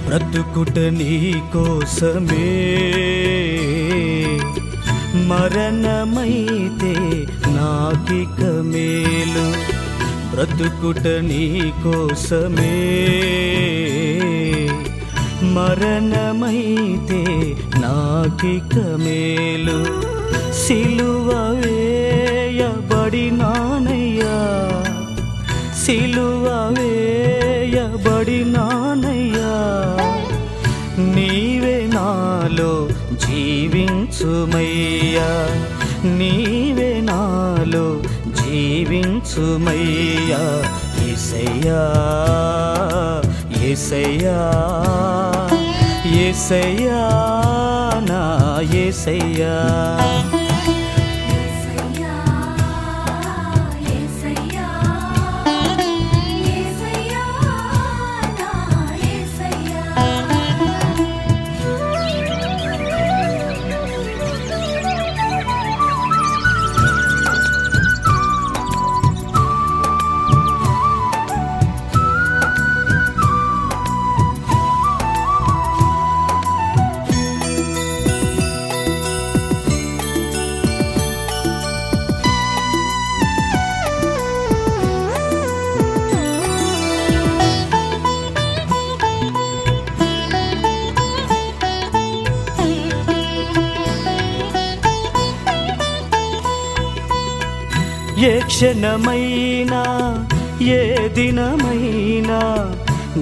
బ్రతుకుట నీ కోసమే, మరణమైతే నాకిక మేలు. బ్రతుకుట నీ కోసమే, మరణమైతే నాకిక మేలు. సిలువ వేయబడినానయ్యా, సిలువ వేయబడినానయ్యా, నీవే నాలో జీవించుమయ్యా, నీవే నాలో జీవించుమయ్యా. యేసయ్యా యేసయ్యా యేసయ్యా నా యేసయ్యా. ఏ క్షణమైనా ఏ దినమైనా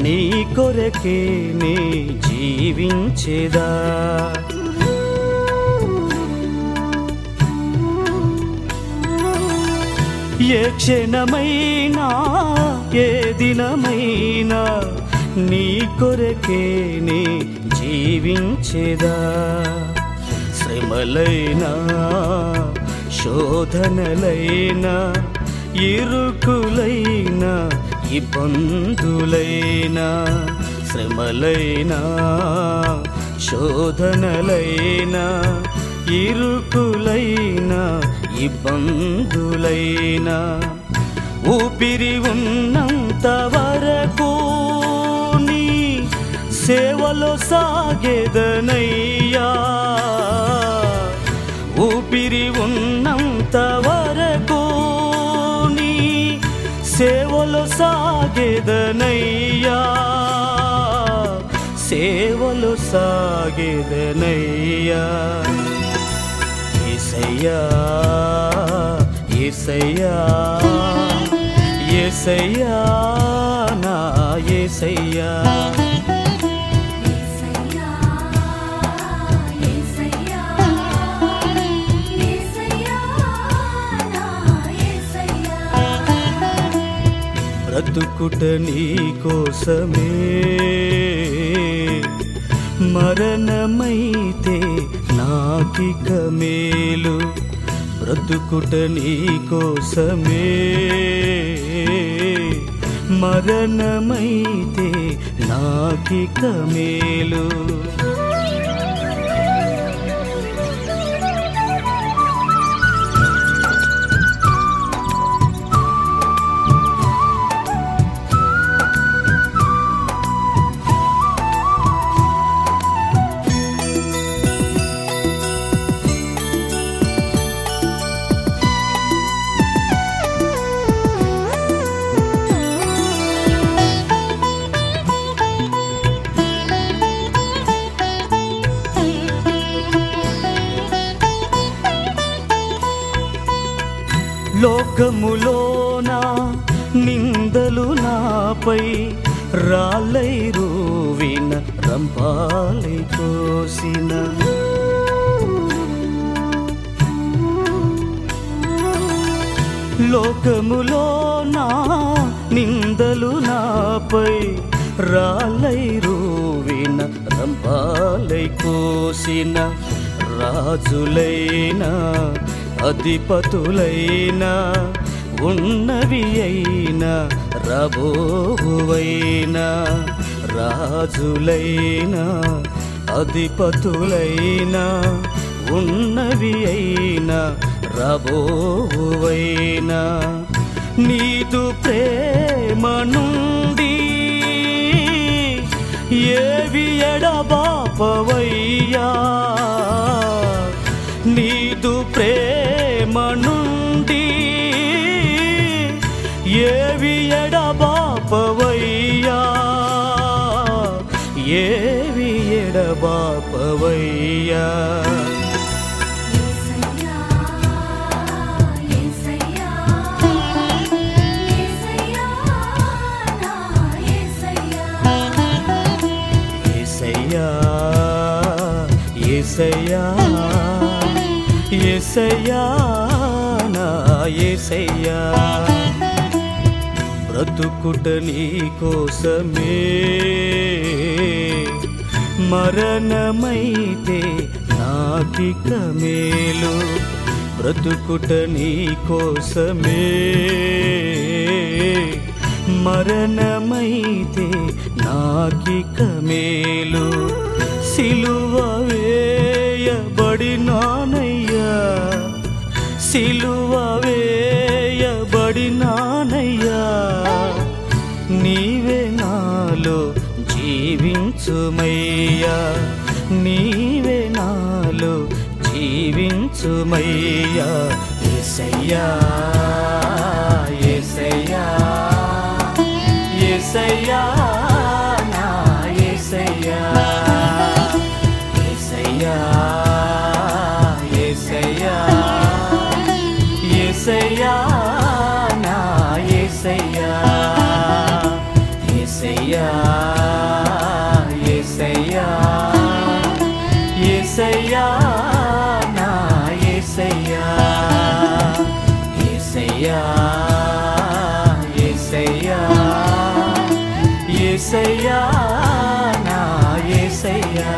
నీ కొరకే నీ జీవించేదా. ఏ క్షణమైనా ఏ దినమైనా నీ కొరకే నీ జీవించేదా. శ్రమలైనా శోధనలైనా ఇరుకులైనా ఇబ్బందులైనా, శ్రమలైనా శోధనలైనా ఇరుకులైనా ఇబ్బందులైనా, ఊపిరి ఉన్నంత వరకు నీ సేవలో సాగేదనయ్యా. ఊపిరి ఉన్నంత వరకు నీ సేవలో సాగేదనయ్యా, సేవలో సాగేదనయ్యా. యేసయ్యా యేసయ్యా యేసయ్యా నా యేసయ్యా. బ్రతుకుట నీ కోసమే, మరణమైతే నాకిక మేలు. బ్రతుకుట నీ కోసమే, మరణమైతే నాకిక మేలు. లోకములోన నిందలు నాపై రాళ్ళై రూవిన రంపాలై కోసిన, లోకములోన నిందలు నాపై రాళ్ళై రూవిన రంపాలై కోసిన, రాజులైనా అధిపతులైనా ఉన్నవి అయినా రాబోవువైనా, రాజులైనా అధిపతులైనా ఉన్నవి అయినా రాబోవువైనా, నీదు ప్రేమ నుండి ఏవి బాపవయ్యా నీదు ప్రేమ నుండి ఏవి ఎడబాపవయ్యా ఏవి ఎడబాపవయ్యా యేసయ్యా యేసయ్యా నా యేసయ్యా బ్రతుకుట నీ కోసమే మరణమైతే నాకిక మేలు బ్రతుకుట నీ కోసమే మరణమైతే నాకిక మేలు సిలువ వేయబడినానయ్యా సిలువ వేయబడినానయ్యా నీవే నాలో జీవించుమయ్యా నీవే నాలో జీవించుమయ్యా యేసయ్యా యేసయ్యా యేసయ్యా నా యేసయ్యా యేసయ్యా యేసయ్యా యేసయ్యా నా యేసయ్యా యేసయ్యా యేసయ్యా యేసయ్యా నా యేసయ్యా యేసయ్యా యేసయ్యా యేసయ్యా నా యేసయ్యా